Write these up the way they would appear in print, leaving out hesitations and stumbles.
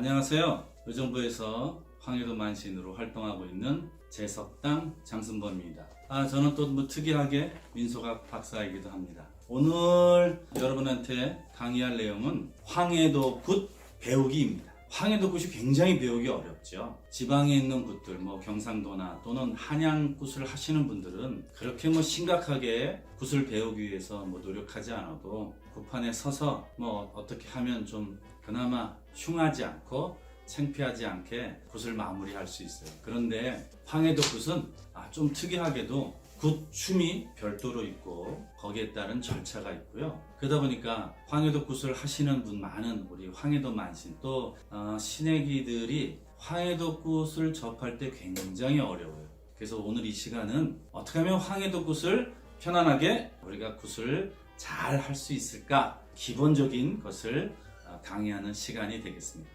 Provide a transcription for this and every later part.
안녕하세요. 의정부에서 황해도 만신으로 활동하고 있는 재석당 장순범입니다. 저는 또 특이하게 민속학 박사이기도 합니다. 오늘 여러분한테 강의할 내용은 황해도 굿 배우기입니다. 황해도 굿이 굉장히 배우기 어렵죠. 지방에 있는 굿들, 경상도나 또는 한양 굿을 하시는 분들은 그렇게 심각하게 굿을 배우기 위해서 노력하지 않아도 굿판에 서서 어떻게 하면 좀 그나마 흉하지 않고 창피하지 않게 굿을 마무리할 수 있어요. 그런데 황해도 굿은 좀 특이하게도 굿 춤이 별도로 있고 거기에 따른 절차가 있고요. 그러다 보니까 황해도 굿을 하시는 분 많은 우리 황해도 만신 또 신애기들이 황해도 굿을 접할 때 굉장히 어려워요. 그래서 오늘 이 시간은 어떻게 하면 황해도 굿을 편안하게 우리가 굿을 잘 할 수 있을까 기본적인 것을 강의하는 시간이 되겠습니다.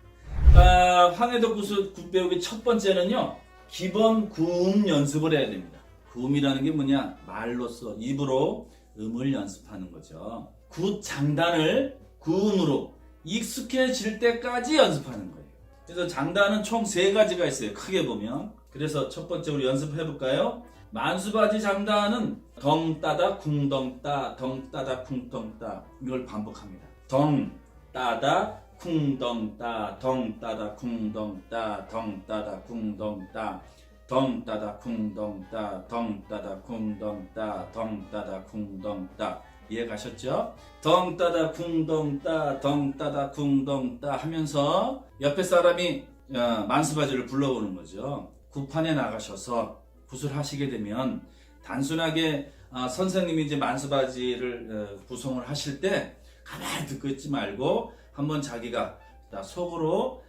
황해도 굿 배우기 첫 번째는요, 기본 구음 연습을 해야 됩니다. 구음이라는 게 뭐냐? 말로써 입으로 음을 연습하는 거죠. 굿 장단을 구음으로 익숙해질 때까지 연습하는 거예요. 그래서 장단은 총 3가지가 있어요. 크게 보면. 그래서 첫 번째 우리 연습해 볼까요? 만수바지 장단은 덩 따다 쿵덩 따, 덩 따다 쿵덩 따, 이걸 반복합니다. 덩 따다 쿵덩 따, 덩 따다 쿵덩 따, 덩 따다 쿵덩 따, 덩 따다 쿵덩 따, 덩 따다 쿵덩 따, 덩 따다 쿵덩 따. 이해 가셨죠? 덩 따다 쿵덩 따, 덩 따다 쿵덩 따 하면서 옆에 사람이 만수바지를 불러보는 거죠. 굿판에 나가셔서 굿을 하시게 되면 단순하게 선생님이 이제 만수바지를 구성을 하실 때 가만히 듣고 있지 말고 한번 자기가 속으로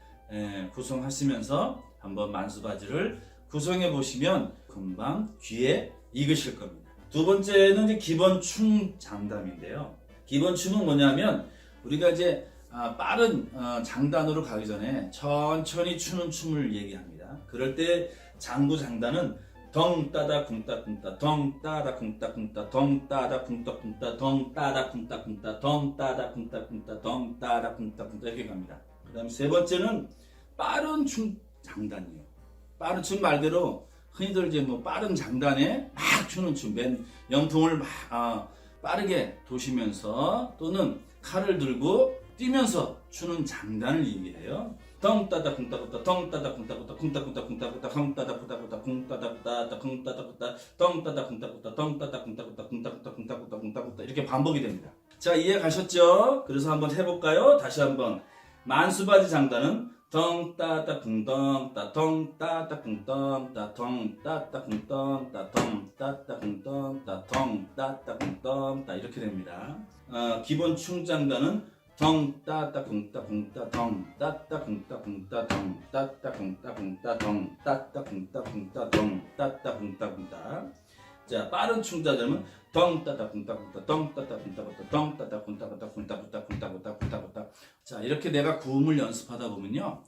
구성하시면서 한번 만수바지를 구성해 보시면 금방 귀에 익으실 겁니다. 두 번째는 이제 기본 춤 장담인데요. 기본 춤은 뭐냐면 우리가 이제 빠른 장단으로 가기 전에 천천히 추는 춤을 얘기합니다. 그럴 때 장구 장단은 덩 따다 쿵따 쿵따, 덩 따다 쿵따 쿵따, 덩 따다 쿵따 쿵따, 덩 따다 쿵따 쿵따, 덩 따다 쿵따 쿵따, 덩 따다 쿵따 쿵따 이렇게 갑니다. 그 다음에 세 번째는 빠른 춤 장단이에요. 빠른 춤 말대로 흔히들 이제 빠른 장단에 막 추는 춤, 맨 연풍을 막 빠르게 도시면서 또는 칼을 들고 뛰면서 추는 장단을 얘기해요. 덩 따다 쿵따 쿵따, 덩 따다 쿵따 쿵따, 쿵따 쿵따 쿵따 쿵따, 쿵 따다 쿵따 쿵따, 쿵 따다 쿵따 쿵 따다 쿵따, 덩 따다 쿵따 쿵따, 덩 따다 쿵따 쿵따, 쿵따 쿵따 쿵따 쿵따 쿵따 쿵따 이렇게 반복이 됩니다. 자, 이해 가셨죠? 그래서 한번 해볼까요? 다시 한번. 만수바지 장단은 덩 따다 쿵덩 따, 덩 따다 쿵덩 따, 덩 따다 쿵덩 따, 덩 따다 쿵덩 따, 덩 따다 쿵덩 따 이렇게 됩니다. 기본 춤 장단은 덩 따다 쿵따 쿵따, 덩 따다 쿵따 쿵따, 덩 따다 쿵따 쿵따, 덩 따다 쿵따 쿵따, 덩 따다 쿵따 쿵따. 자, 빠른 춤자들은 덩 따다 쿵따 쿵따, 덩 따다 쿵따 쿵따, 덩 따다 쿵따 쿵따, 쿵따 쿵따 쿵따 쿵따 쿵따 쿵따. 자, 이렇게 내가 구음을 연습하다 보면요,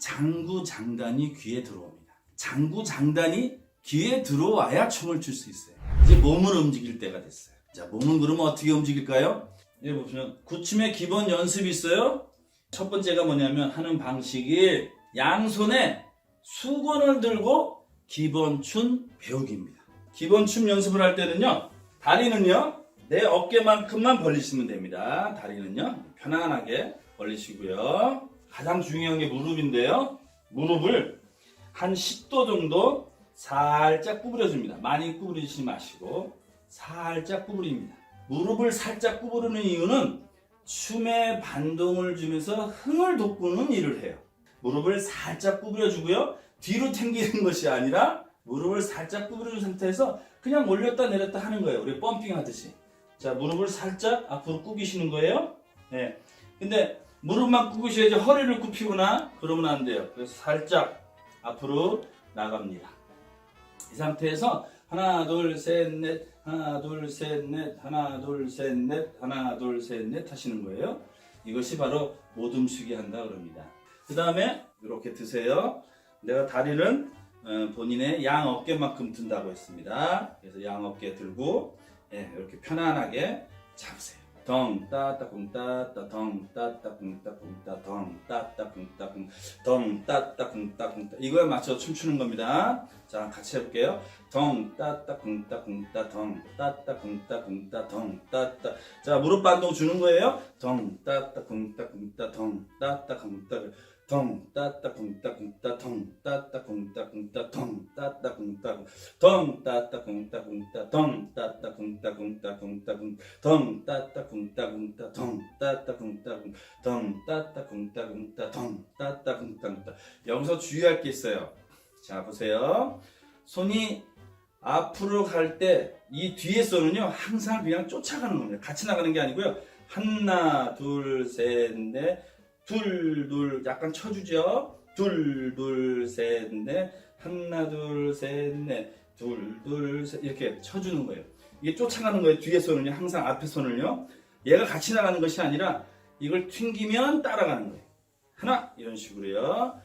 장구 장단이 귀에 들어옵니다. 장구 장단이 귀에 들어와야 춤을 출 수 있어요. 이제 몸을 움직일 때가 됐어요. 자, 몸은 그러면 어떻게 움직일까요? 여기 보시면 굿춤의 기본 연습이 있어요. 첫 번째가 뭐냐면 하는 방식이 양손에 수건을 들고 기본 춤 배우기입니다. 기본 춤 연습을 할 때는요, 다리는요 내 어깨만큼만 벌리시면 됩니다. 다리는요 편안하게 벌리시고요. 가장 중요한 게 무릎인데요, 무릎을 한 10도 정도 살짝 구부려줍니다. 많이 구부리지 마시고 살짝 구부립니다. 무릎을 살짝 구부리는 이유는 춤에 반동을 주면서 흥을 돋구는 일을 해요. 무릎을 살짝 구부려주고요, 뒤로 당기는 것이 아니라 무릎을 살짝 구부려준 상태에서 그냥 올렸다 내렸다 하는 거예요. 우리 펌핑 하듯이. 자, 무릎을 살짝 앞으로 구기시는 거예요. 네. 근데 무릎만 구기셔야지 허리를 굽히거나 그러면 안 돼요. 그래서 살짝 앞으로 나갑니다. 이 상태에서 하나 둘 셋 넷, 하나 둘 셋 넷, 하나 둘 셋 넷, 하나 둘 셋 넷 하시는 거예요. 이것이 바로 모둠수기 한다 그럽니다. 그 다음에 이렇게 드세요. 내가 다리는 본인의 양 어깨만큼 든다고 했습니다. 그래서 양 어깨 들고 이렇게 편안하게 잡으세요. 덩 따따 쿵 따따 덩 따따 쿵 따 쿵 따 덩 따따 쿵 따 쿵 덩 따따 쿵따 쿵따 이거에 맞춰 춤추는 겁니다. 자, 같이 해볼게요. 덩 따따 쿵따 쿵따 덩 따따 쿵따 쿵따 덩 따따. 자, 무릎 반동 주는 거예요. 덩 따따 쿵따 쿵따 덩 따따 쿵따 덩 따따 쿵따 쿵따 덩 따따 쿵따 쿵따 덩 따따 쿵따 덩 따따 쿵따 쿵따 덩 따따 쿵따 쿵따 쿵따 덩 따따 쿵따 쿵따 덩 따따 쿵따 덩 따따 쿵따 쿵따 덩 따따 쿵따 쿵따. 여기서 주의할 게 있어요. 자, 보세요. 손이 앞으로 갈 때 이 뒤에 손은요 항상 그냥 쫓아가는 겁니다. 같이 나가는 게 아니고요. 하나 둘 셋 넷 둘 둘 약간 쳐주죠. 둘 둘 셋 넷 하나 둘 셋 넷 둘 둘 셋 이렇게 쳐주는 거예요. 이게 쫓아가는 거예요. 뒤에 손은요 항상 앞에 손을요 얘가 같이 나가는 것이 아니라 이걸 튕기면 따라가는 거예요. 하나 이런 식으로요.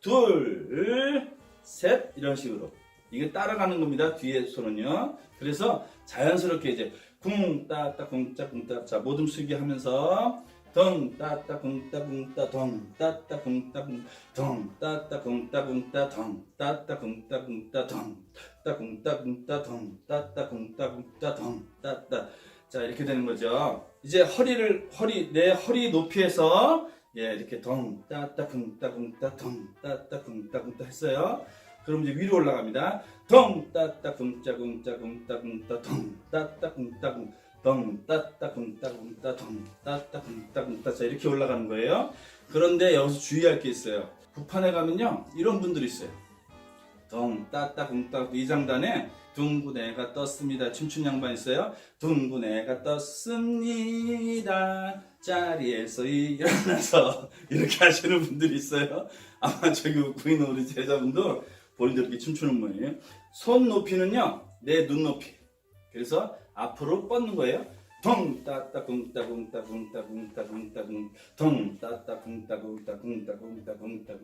둘 셋 이런 식으로 이게 따라가는 겁니다. 뒤에 손은요. 그래서 자연스럽게 이제 쿵 따따 쿵따 쿵따. 자, 모듬 쓰기 하면서 덩 따따 쿵따 쿵따 덩 따따 쿵따 쿵덩 따따 쿵따 쿵따 덩 따따 쿵따 쿵따 덩 따따 쿵따 쿵따 덩 따따 쿵따 쿵따 덩 따따. 자, 이렇게 되는 거죠. 이제 내 허리 높이에서 이렇게 덩 따따 쿵따 쿵따 덩 따따 쿵따 쿵따 했어요. 그럼 이제 위로 올라갑니다. 덩 따따 쿵짜 쿵짜 쿵따 쿵따 덩 따따 쿵따 덩 따따 쿵따 쿵따 덩 따따 쿵따 쿵따. 자, 이렇게 올라가는 거예요. 그런데 여기서 주의할 게 있어요. 북한에 가면요 이런 분들이 있어요. 덩 따따 쿵따. 이 장단에 둥근애가 떴습니다. 춤춘 양반 있어요. 둥근애가 떴습니다. 자리에서 일어나서 이렇게 하시는 분들이 있어요. 아마 저기 웃고 있는 우리 제자분도 본인들 이렇게 춤추는 모양이에요. 손 높이는요 내 눈높이. 그래서 앞으로 뻗는 거예요. 덩 따따 쿵따 쿵따 쿵따 쿵따 쿵따 덩 따따 쿵따 쿵따 쿵따 쿵따 쿵따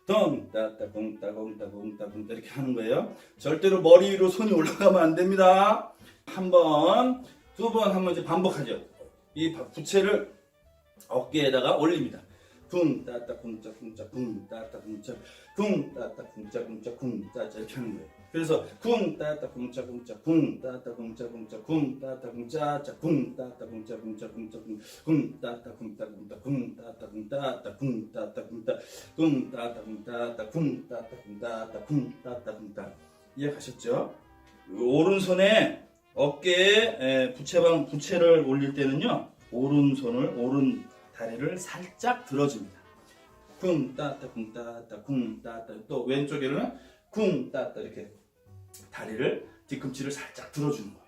덩 따따 쿵따 쿵따 쿵따 쿵따 이렇게 하는 거예요. 절대로 머리 위로 손이 올라가면 안 됩니다. 한 번, 두 번 하면 이제 반복하죠. 이 부채를 어깨에다가 올립니다. 쿵 따따 쿵짜 쿵짜 쿵 따따 쿵짜 쿵 따따 쿵짜 쿵짜 쿵 따따 이렇게 하는 거예요. 그래서 쿵 따따 쿵짜 쿵짜 쿵 따따 쿵짜 쿵짜 쿵 따따 쿵짜 짜 쿵 따따 쿵짜 쿵짜 쿵짜 쿵 따따 쿵따 쿵따 쿵 따따 쿵 따따 쿵 따따 쿵따 쿵 따따 쿵 따따 쿵 따따 쿵 따따 쿵 따따 쿵따. 이해하셨죠? 오른손에 어깨에 부채를 올릴 때는요 오른 다리를 살짝 들어줍니다. 쿵 따따 쿵 따따 쿵 따따. 또 왼쪽에는 쿵 따따 이렇게 다리를 뒤꿈치를 살짝 들어주는 거예요.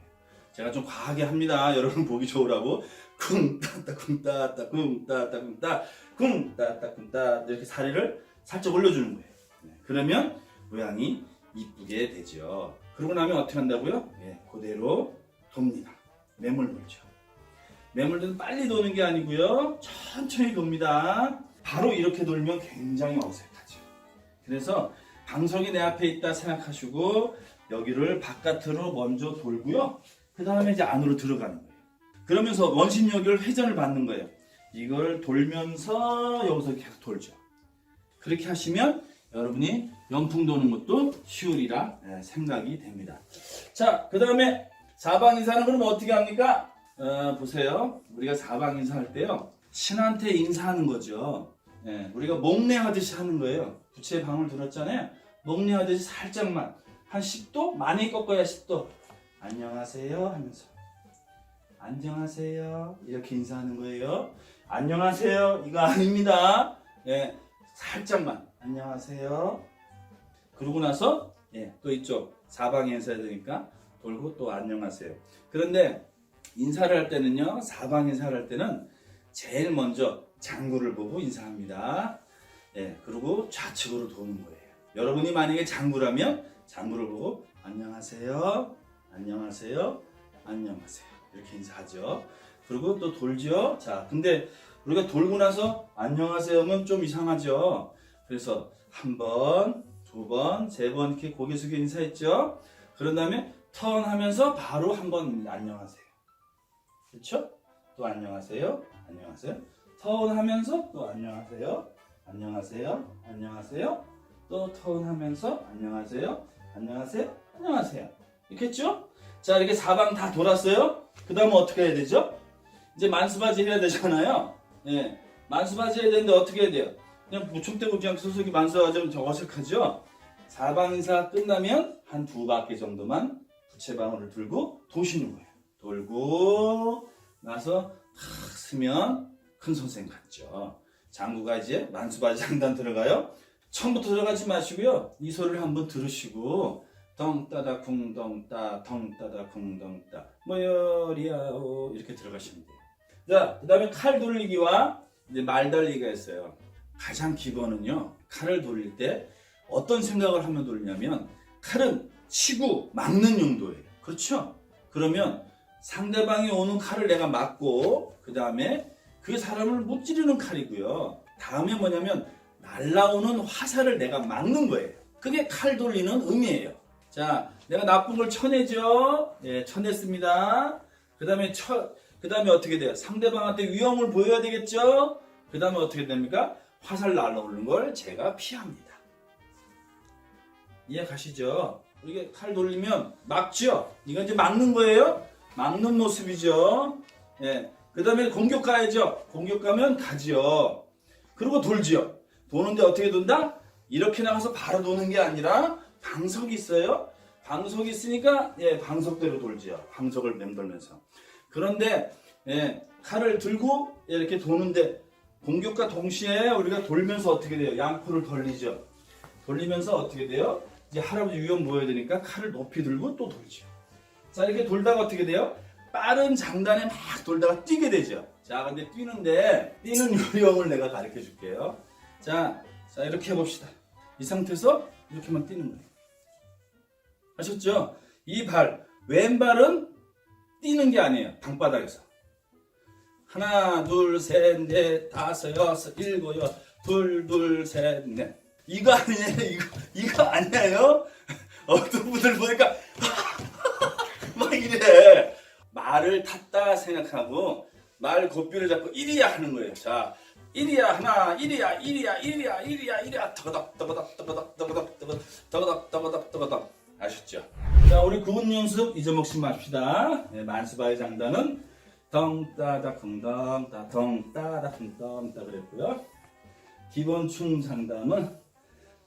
제가 좀 과하게 합니다. 여러분 보기 좋으라고. 쿵 따따 쿵 따따 쿵 따따 쿵 따 쿵 따따 쿵 따 이렇게 다리를 살짝 올려주는 거예요. 그러면 모양이 이쁘게 되죠. 그러고 나면 어떻게 한다고요? 그대로 돕니다. 매물 돌죠. 매물들은 빨리 도는 게 아니고요 천천히 돕니다. 바로 이렇게 돌면 굉장히 어색하죠. 그래서 방석이 내 앞에 있다 생각하시고 여기를 바깥으로 먼저 돌고요 그 다음에 이제 안으로 들어가는 거예요. 그러면서 원심력을 회전을 받는 거예요. 이걸 돌면서 여기서 계속 돌죠. 그렇게 하시면 여러분이 연풍 도는 것도 쉬우리라 생각이 됩니다. 자, 그 다음에 사방인사는 그럼 어떻게 합니까? 보세요. 우리가 사방인사 할 때요 신한테 인사하는 거죠. 우리가 목례하듯이 하는 거예요. 부채에 방울 들었잖아요. 목례하듯이 살짝만 한 10도? 많이 꺾어야 10도. 안녕하세요 하면서 안녕하세요 이렇게 인사하는 거예요. 안녕하세요 이거 아닙니다. 살짝만 안녕하세요. 그러고 나서 또 이쪽 사방에 인사해야 되니까 돌고 또 안녕하세요. 그런데 인사를 할 때는요 사방 인사를 할 때는 제일 먼저 장구를 보고 인사합니다. 그리고 좌측으로 도는 거예요. 여러분이 만약에 장구라면 장구를 보고 안녕하세요 안녕하세요 안녕하세요 이렇게 인사하죠. 그리고 또 돌죠. 자, 근데 우리가 돌고 나서 안녕하세요 하면 좀 이상하죠. 그래서 한 번, 두 번, 세 번 이렇게 고개 숙여 인사했죠. 그런 다음에 턴하면서 바로 한 번 안녕하세요. 그렇죠? 또 안녕하세요. 안녕하세요. 턴하면서 또 안녕하세요. 안녕하세요. 안녕하세요. 또 턴하면서 안녕하세요. 안녕하세요. 안녕하세요. 이렇게 했죠? 자, 이렇게 사방 다 돌았어요. 그 다음에 어떻게 해야 되죠? 이제 만수바지 해야 되잖아요. 예, 만수바지 해야 되는데 어떻게 해야 돼요? 그냥 무총대고 그냥 수석이 만수바지하면 좀 어색하죠? 사방 인사 끝나면 한 2바퀴 정도만 부채방울을 들고 도시는 거예요. 돌고 나서 탁 쓰면 큰 선생 같죠. 장구가 이제 만수바지 장단 들어가요. 처음부터 들어가지 마시고요. 이 소리를 한번 들으시고 덩따다 쿵덩따 덩따다 쿵덩따 뭐여리야오 이렇게 들어가시면 돼요. 자, 그 다음에 칼 돌리기와 이제 말 달리기가 있어요. 가장 기본은요, 칼을 돌릴 때 어떤 생각을 하면 돌리냐면 칼은 치고 막는 용도예요. 그렇죠? 그러면 상대방이 오는 칼을 내가 막고 그 다음에 그 사람을 못 찌르는 칼이고요. 다음에 뭐냐면 날라오는 화살을 내가 막는 거예요. 그게 칼 돌리는 의미예요. 자, 내가 나쁜 걸 쳐내죠. 예, 쳐냈습니다. 그 다음에 어떻게 돼요? 상대방한테 위험을 보여야 되겠죠? 그 다음에 어떻게 됩니까? 화살 날라오는 걸 제가 피합니다. 이해 가시죠? 이게 칼 돌리면 막죠? 이건 이제 막는 거예요? 막는 모습이죠. 예. 그 다음에 공격 가야죠. 공격 가면 가지요. 그리고 돌지요. 도는데 어떻게 돈다? 이렇게 나가서 바로 도는 게 아니라 방석이 있어요. 방석이 있으니까 예, 방석대로 돌지요. 방석을 맴돌면서. 그런데 예, 칼을 들고 이렇게 도는데 공격과 동시에 우리가 돌면서 어떻게 돼요? 양포를 돌리죠. 돌리면서 어떻게 돼요? 이제 할아버지 위험 보여야 되니까 칼을 높이 들고 또 돌죠. 자, 이렇게 돌다가 어떻게 돼요? 빠른 장단에 막 돌다가 뛰게 되죠. 자, 근데 뛰는 요령을 내가 가르쳐 줄게요. 자, 이렇게 해봅시다. 이 상태에서 이렇게만 뛰는 거예요. 아셨죠? 이 발, 왼발은 뛰는 게 아니에요. 방바닥에서. 하나, 둘, 셋, 넷, 다섯, 여섯, 일곱, 여덟, 둘, 셋, 넷. 이거 아니에요? 이거 아니에요? 어떤 분들 보니까 막 이래. 말을 탔다 생각하고 말 고삐를 잡고 이리야 하는 거예요. 자, 이리야 하나, 이리야, 떠거덕. 아셨죠? 자, 우리 구분 연습 잊어먹지 맙시다. 네, 만수바의 장단은 덩따다 쿵덩따 덩따다 쿵덩따 그랬고요. 기본 춤 장단은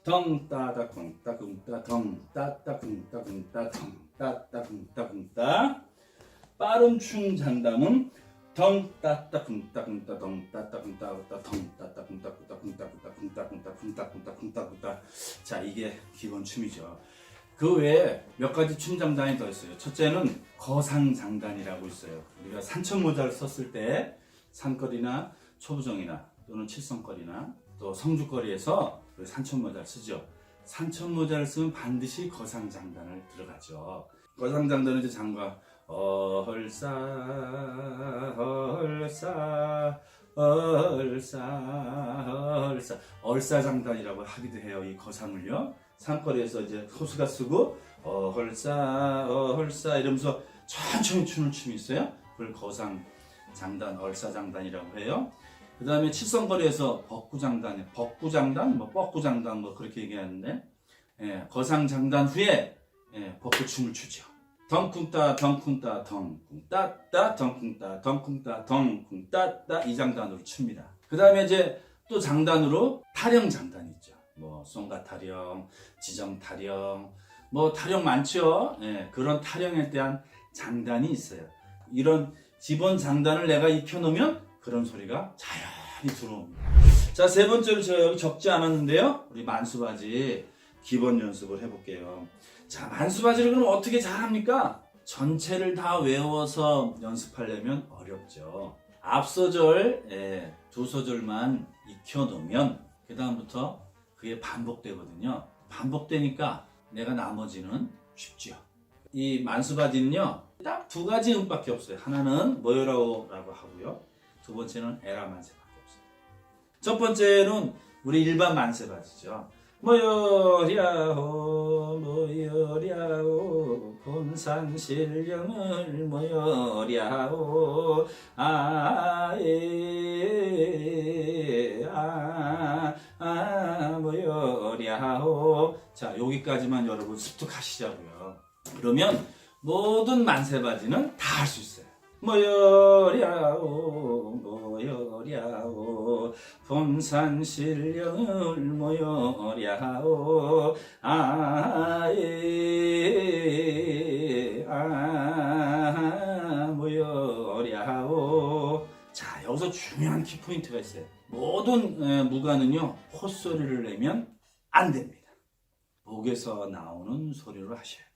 덩따다 쿵따 쿵따 덩따따 쿵따 쿵따 덩따따 쿵따 쿵따. 빠른 춤 장단은 덩따따 쿵따 쿵따 덩따따 쿵따 쿵따 덩따따 쿵따 쿵따 쿵따 쿵따 쿵따 쿵따 쿵따 쿵따 쿵따 쿵따. 자, 이게 기본 춤이죠. 그 외에 몇 가지 춤 장단이 더 있어요. 첫째는 거상 장단이라고 있어요. 우리가 산천 모자를 썼을 때 산거리나 초부정이나 또는 칠성거리나 또 성주거리에서 산천 모자를 쓰죠. 산천 모자를 쓰면 반드시 거상 장단을 들어가죠. 거상 장단은 이제 장과 얼싸 얼싸 장단이라고 하기도 해요. 이 거상을요. 산거리에서 이제 호수가 쓰고 얼싸 이러면서 천천히 추는 춤이 있어요. 그걸 거상 장단, 얼싸 장단이라고 해요. 그 다음에 칠성거리에서 벚구장단, 뭐 뻐구장단 뭐 그렇게 얘기하는데, 예, 거상 장단 후에 예, 벚구춤을 추죠. 덩쿵따 덩쿵따따 덩쿵따 이 장단으로 춥니다. 그 다음에 이제 또 장단으로 타령 장단이 있죠. 뭐 송가 타령, 지정 타령, 뭐 타령 많죠. 예, 그런 타령에 대한 장단이 있어요. 이런 기본 장단을 내가 익혀놓으면 그런 소리가 자연히 들어옵니다. 자, 세 번째로 제가 여기 적지 않았는데요. 우리 만수바지 기본 연습을 해볼게요. 자, 만수바지를 그럼 어떻게 잘합니까? 전체를 다 외워서 연습하려면 어렵죠. 앞소절, 두 소절만 익혀놓으면 그 다음부터 그게 반복되거든요. 반복되니까 내가 나머지는 쉽죠. 이 만수바지는요, 딱 2가지 음밖에 없어요. 하나는 뭐요라고 하고요. 두 번째는 에라 만세밖에 없어요. 첫 번째는 우리 일반 만세바지죠. 뭐요랴호 본산신령을 모여랴오 모여랴오. 자, 여기까지만 여러분 습득하시자고요. 그러면 모든 만세바지는 다 할 수 있어요. 모여랴오 모여랴오 본산신령을 모여랴오 모여랴오. 자, 여기서 중요한 키포인트가 있어요. 모든 무가는요 콧소리를 내면 안 됩니다. 목에서 나오는 소리로 하셔요.